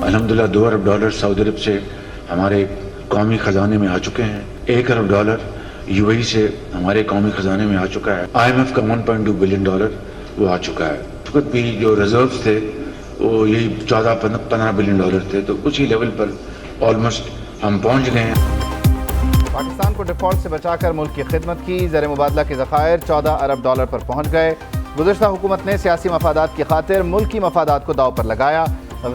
الحمدللہ 2 ارب ڈالر سعودی عرب سے ہمارے قومی خزانے میں آ چکے ہیں. 1 ارب ڈالر UAE سے ہمارے قومی خزانے میں آ چکا ہے. IMF کا 1.2 بلین ڈالر وہ آ چکا ہے. اس وقت بھی جو ریزروز تھے وہ یہی 14-15 بلین ڈالر تھے, تو اسی لیول پر آلموسٹ ہم پہنچ گئے ہیں. پاکستان کو ڈیفالٹ سے بچا کر ملک کی خدمت کی. زر مبادلہ کے ذخائر 14 ارب ڈالر پر پہنچ گئے. گزشتہ حکومت نے سیاسی مفادات کی خاطر ملکی مفادات کو داؤ پر لگایا.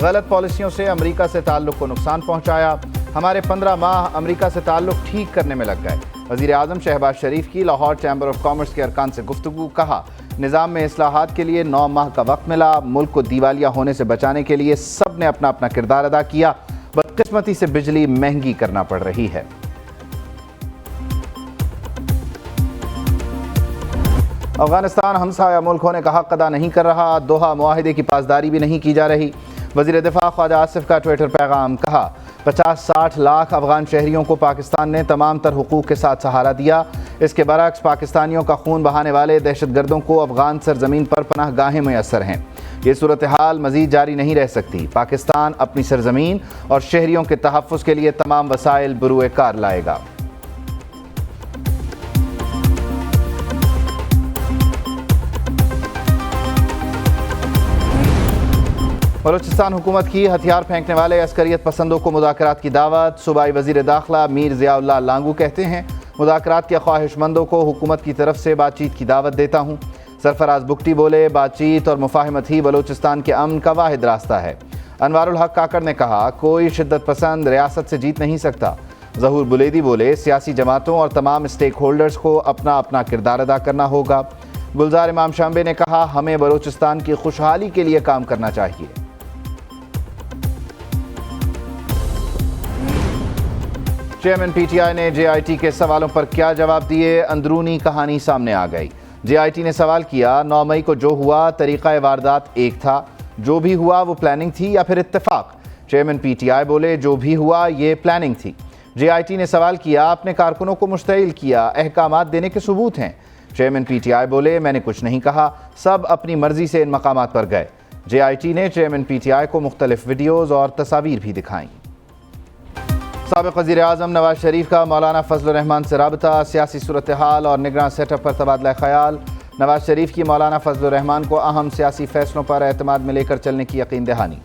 غلط پالیسیوں سے امریکہ سے تعلق کو نقصان پہنچایا. ہمارے 15 ماہ امریکہ سے تعلق ٹھیک کرنے میں لگ گئے. وزیر اعظم شہباز شریف کی لاہور چیمبر آف کامرس کے ارکان سے گفتگو. کہا نظام میں اصلاحات کے لیے 9 ماہ کا وقت ملا. ملک کو دیوالیہ ہونے سے بچانے کے لیے سب نے اپنا اپنا کردار ادا کیا. بدقسمتی سے بجلی مہنگی کرنا پڑ رہی ہے. افغانستان ہمسایہ ملک ہونے کا حق ادا نہیں کر رہا. دوحہ معاہدے کی پاسداری بھی نہیں کی جا رہی. وزیر دفاع خواجہ آصف کا ٹویٹر پیغام. کہا 50-60 لاکھ افغان شہریوں کو پاکستان نے تمام تر حقوق کے ساتھ سہارا دیا. اس کے برعکس پاکستانیوں کا خون بہانے والے دہشت گردوں کو افغان سرزمین پر پناہ گاہیں میسر ہیں. یہ صورتحال مزید جاری نہیں رہ سکتی. پاکستان اپنی سرزمین اور شہریوں کے تحفظ کے لیے تمام وسائل بروئے کار لائے گا. بلوچستان حکومت کی ہتھیار پھینکنے والے عسکریت پسندوں کو مذاکرات کی دعوت. صوبائی وزیر داخلہ میر ضیاء اللہ لانگو کہتے ہیں مذاکرات کے خواہش مندوں کو حکومت کی طرف سے بات چیت کی دعوت دیتا ہوں. سرفراز بگٹی بولے بات چیت اور مفاہمت ہی بلوچستان کے امن کا واحد راستہ ہے. انوار الحق کاکڑ نے کہا کوئی شدت پسند ریاست سے جیت نہیں سکتا. ظہور بلیدی بولے سیاسی جماعتوں اور تمام اسٹیک ہولڈرز کو اپنا اپنا کردار ادا کرنا ہوگا. گلزار امام شامبے نے کہا ہمیں بلوچستان کی خوشحالی کے لیے کام کرنا چاہیے. چیئرمین PTI نے JIT کے سوالوں پر کیا جواب دیے. اندرونی کہانی سامنے آ گئی. JIT نے سوال کیا 9 مئی کو جو ہوا طریقہ واردات ایک تھا, جو بھی ہوا وہ پلاننگ تھی یا پھر اتفاق. چیئرمین PTI بولے جو بھی ہوا یہ پلاننگ تھی. JIT نے سوال کیا اپنے کارکنوں کو مشتعل کیا, احکامات دینے کے ثبوت ہیں. چیئرمین PTI بولے میں نے کچھ نہیں کہا, سب اپنی مرضی سے ان مقامات پر گئے. JIT نے چیئرمین PTI کو مختلف ویڈیوز اور تصاویر بھی دکھائیں. سابق وزیر اعظم نواز شریف کا مولانا فضل الرحمان سے رابطہ. سیاسی صورتحال اور نگراں سیٹ اپ پر تبادلہ خیال. نواز شریف کی مولانا فضل الرحمان کو اہم سیاسی فیصلوں پر اعتماد میں لے کر چلنے کی یقین دہانی.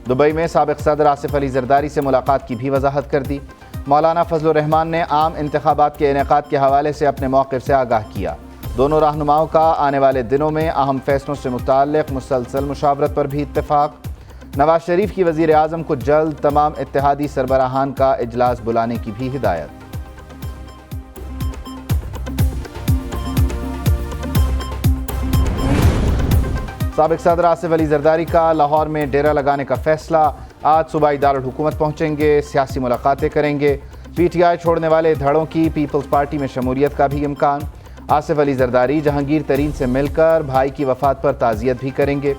دبئی میں سابق صدر آصف علی زرداری سے ملاقات کی بھی وضاحت کر دی. مولانا فضل الرحمان نے عام انتخابات کے انعقاد کے حوالے سے اپنے موقف سے آگاہ کیا. دونوں رہنماؤں کا آنے والے دنوں میں اہم فیصلوں سے متعلق مسلسل مشاورت پر بھی اتفاق. نواز شریف کی وزیر اعظم کو جلد تمام اتحادی سربراہان کا اجلاس بلانے کی بھی ہدایت. سابق صدر آصف علی زرداری کا لاہور میں ڈیرہ لگانے کا فیصلہ. آج صوبائی دارالحکومت پہنچیں گے, سیاسی ملاقاتیں کریں گے. PTI چھوڑنے والے دھڑوں کی پیپلز پارٹی میں شمولیت کا بھی امکان. آصف علی زرداری جہانگیر ترین سے مل کر بھائی کی وفات پر تعزیت بھی کریں گے.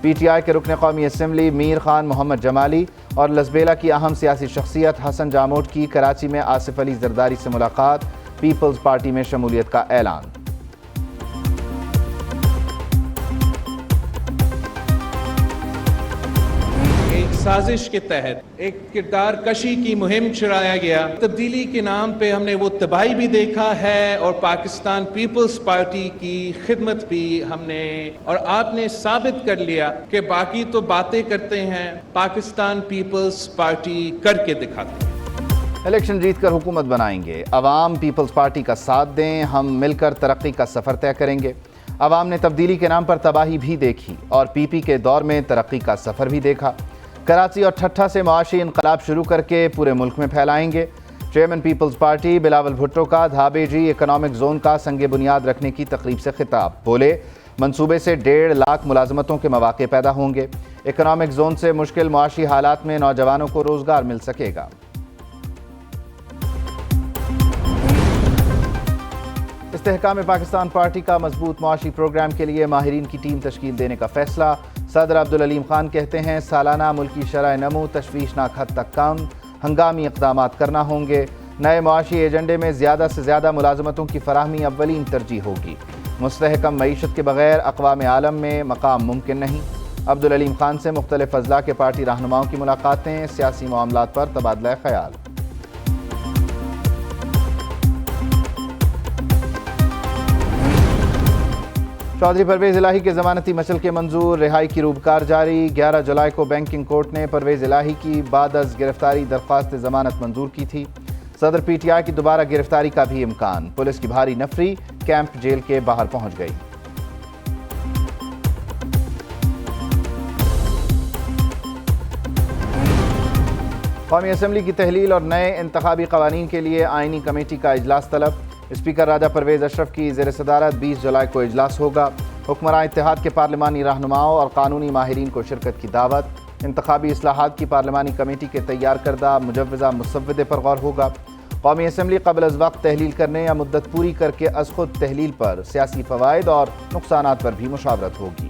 PTI کے رکن قومی اسمبلی میر خان محمد جمالی اور لسبیلا کی اہم سیاسی شخصیت حسن جاموٹ کی کراچی میں آصف علی زرداری سے ملاقات. پیپلز پارٹی میں شمولیت کا اعلان. سازش کے تحت ایک کردار کشی کی مہم چلایا گیا. تبدیلی کے نام پہ ہم نے وہ تباہی بھی دیکھا ہے اور پاکستان پیپلز پارٹی کی خدمت بھی ہم نے, اور آپ نے ثابت کر لیا کہ باقی تو باتیں کرتے ہیں, پاکستان پیپلز پارٹی کر کے دکھاتے ہیں. الیکشن جیت کر حکومت بنائیں گے. عوام پیپلز پارٹی کا ساتھ دیں, ہم مل کر ترقی کا سفر طے کریں گے. عوام نے تبدیلی کے نام پر تباہی بھی دیکھی اور PP کے دور میں ترقی کا سفر بھی دیکھا. کراچی اور ٹھٹھہ سے معاشی انقلاب شروع کر کے پورے ملک میں پھیلائیں گے. چیئرمین پیپلز پارٹی بلاول بھٹو کا دھابے جی اکنامک زون کا سنگ بنیاد رکھنے کی تقریب سے خطاب. بولے منصوبے سے 1.5 لاکھ ملازمتوں کے مواقع پیدا ہوں گے. اکنامک زون سے مشکل معاشی حالات میں نوجوانوں کو روزگار مل سکے گا. استحکام پاکستان پارٹی کا مضبوط معاشی پروگرام کے لیے ماہرین کی ٹیم تشکیل دینے کا فیصلہ. صدر عبدالعلیم خان کہتے ہیں سالانہ ملکی شرح نمو تشویشناک حد تک کم, ہنگامی اقدامات کرنا ہوں گے. نئے معاشی ایجنڈے میں زیادہ سے زیادہ ملازمتوں کی فراہمی اولین ترجیح ہوگی. مستحکم معیشت کے بغیر اقوام عالم میں مقام ممکن نہیں. عبدالعلیم خان سے مختلف اضلاع کے پارٹی رہنماؤں کی ملاقاتیں، سیاسی معاملات پر تبادلہ خیال۔ چودھری پرویز الہی کے ضمانتی مچلکے منظور، رہائی کی روبکار جاری۔ 11 جولائی کو بینکنگ کورٹ نے پرویز الہی کی بعد از گرفتاری درخواست ضمانت منظور کی تھی۔ صدر پی ٹی آئی کی دوبارہ گرفتاری کا بھی امکان، پولیس کی بھاری نفری کیمپ جیل کے باہر پہنچ گئی۔ قومی اسمبلی کی تحلیل اور نئے انتخابی قوانین کے لیے آئینی کمیٹی کا اجلاس طلب۔ اسپیکر راجہ پرویز اشرف کی زیر صدارت 20 جولائی کو اجلاس ہوگا۔ حکمراں اتحاد کے پارلیمانی رہنماؤں اور قانونی ماہرین کو شرکت کی دعوت۔ انتخابی اصلاحات کی پارلیمانی کمیٹی کے تیار کردہ مجوزہ مسودے پر غور ہوگا۔ قومی اسمبلی قبل از وقت تحلیل کرنے یا مدت پوری کر کے از خود تحلیل پر سیاسی فوائد اور نقصانات پر بھی مشاورت ہوگی۔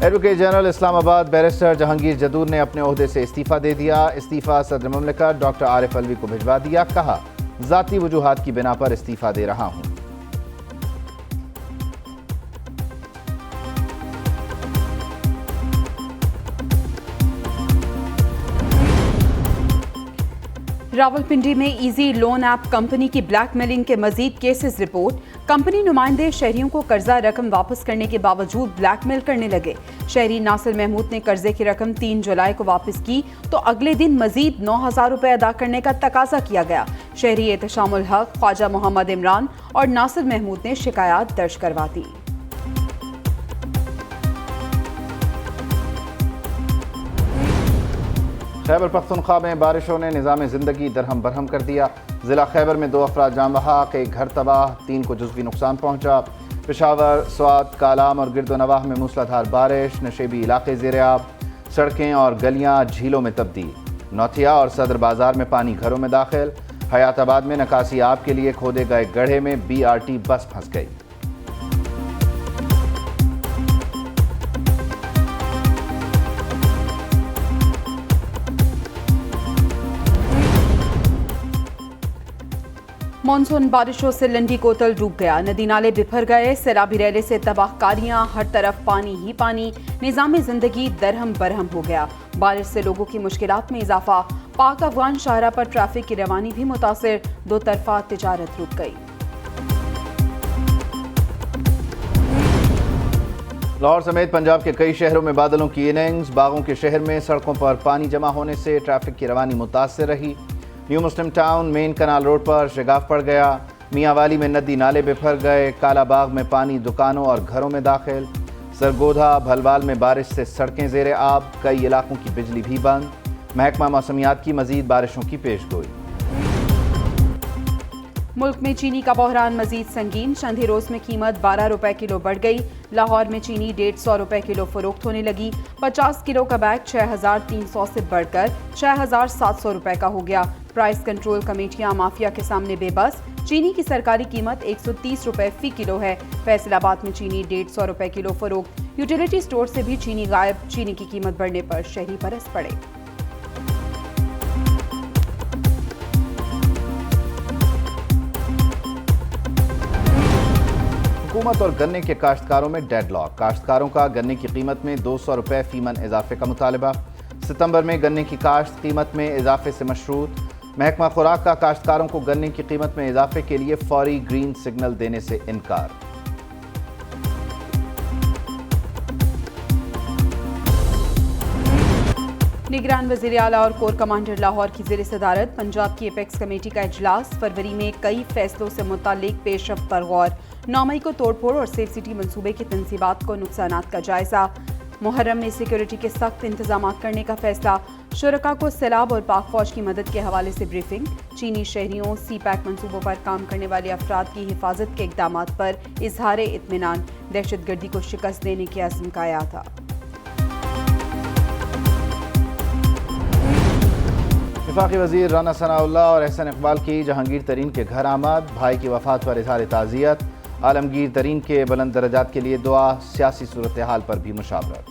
ایڈوکیٹ جنرل اسلام آباد بیرسٹر جہانگیر جدور نے اپنے عہدے سے استعفیٰ دے دیا۔ استعفیٰ صدر مملکت ڈاکٹر عارف علوی کو بھجوا دیا۔ کہا، ذاتی وجوہات کی بنا پر استعفیٰ دے رہا ہوں۔ راولپنڈی میں ایزی لون ایپ کمپنی کی بلیک میلنگ کے مزید کیسز رپورٹ۔ کمپنی نمائندے شہریوں کو قرضہ رقم واپس کرنے کے باوجود بلیک میل کرنے لگے۔ شہری ناصر محمود نے قرضے کی رقم 3 جولائی کو واپس کی تو اگلے دن مزید 9,000 روپے ادا کرنے کا تقاضا کیا گیا۔ شہری احتشام الحق، خواجہ محمد عمران اور ناصر محمود نے شکایات درج کروا دی۔ خیبر پختونخوا میں بارشوں نے نظام زندگی درہم برہم کر دیا۔ ضلع خیبر میں 2 افراد جاں بحق، 1 گھر تباہ، 3 کو جزوی نقصان پہنچا۔ پشاور، سوات، کالام اور گرد و نواح میں موسلادھار بارش، نشیبی علاقے زیر آب، سڑکیں اور گلیاں جھیلوں میں تبدیل۔ نوتھیا اور صدر بازار میں پانی گھروں میں داخل۔ حیات آباد میں نکاسی آب کے لیے کھودے گئے گڑھے میں BRT بس پھنس گئی۔ مانسون بارشوں سے لنڈی کوتل ڈوب گیا، ندی نالے بکھر گئے، سیلابی ریلے سے تباہ کاریاں، ہر طرف پانی ہی پانی، نظام زندگی درہم برہم ہو گیا۔ بارش سے لوگوں کی مشکلات میں اضافہ، پاک افغان شاہراہ پر ٹریفک کی روانی بھی متاثر، 2 طرفہ تجارت رک گئی۔ لاہور سمیت پنجاب کے کئی شہروں میں بادلوں کی اننگز، باغوں کے شہر میں سڑکوں پر پانی جمع ہونے سے ٹریفک کی روانی متاثر رہی۔ نیو مسلم ٹاؤن مین کنال روڈ پر شگاف پڑ گیا۔ میاں والی میں ندی نالے بکھر گئے، کالا باغ میں پانی دکانوں اور گھروں میں داخل۔ سرگودھا بھلوال میں بارش سے سڑکیں زیر آب، کئی علاقوں کی بجلی بھی بند۔ محکمہ موسمیات کی مزید بارشوں کی پیش گوئی۔ ملک میں چینی کا بحران مزید سنگین، چند ہی روز میں قیمت 12 روپے کلو بڑھ گئی۔ لاہور میں چینی 150 روپے کلو فروخت ہونے لگی۔ 50 کلو کا بیگ 6,300 سے بڑھ کر 6,700 روپے کا ہو گیا۔ پرائس کنٹرول کمیٹیاں مافیا کے سامنے بے بس۔ چینی کی سرکاری قیمت 130 روپے فی کلو ہے۔ فیصل آباد میں چینی 150 روپے کلو فروخت۔ یوٹیلیٹی سٹور سے بھی چینی غائب، چینی کی قیمت بڑھنے پر شہری برس پڑے۔ حکومت اور گنے کے کاشتکاروں میں ڈیڈ لاک، کاشتکاروں کا گنے کی قیمت میں 200 روپے فی من اضافے کا مطالبہ۔ ستمبر میں گنے کی کاشت قیمت میں اضافے سے مشروط۔ محکمہ خوراک کا کاشتکاروں کو گنے کی قیمت میں اضافے کے لیے فوری گرین سگنل دینے سے انکار۔ نگران وزیر اعلیٰ اور کور کمانڈر لاہور کی زیر صدارت پنجاب کی ایپیکس کمیٹی کا اجلاس، فروری میں کئی فیصلوں سے متعلق پیش رفت پر غور۔ 9 مئی کو توڑ پھوڑ اور سیف سٹی منصوبے کی تنصیبات کو نقصانات کا جائزہ۔ محرم میں سیکیورٹی کے سخت انتظامات کرنے کا فیصلہ۔ شرکاء کو سیلاب اور پاک فوج کی مدد کے حوالے سے بریفنگ۔ چینی شہریوں سی پیک منصوبوں پر کام کرنے والے افراد کی حفاظت کے اقدامات پر اظہار اطمینان۔ دہشت گردی کو شکست دینے کے عزم کا اعادہ۔ وفاقی وزیر رانا ثناء اللہ اور احسن اقبال کی جہانگیر ترین کے گھر آمد، بھائی کی وفات پر اظہار تعزیت۔ عالمگیر ترین کے بلند درجات کے لیے دعا، سیاسی صورتحال پر بھی مشاورت۔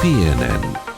PNN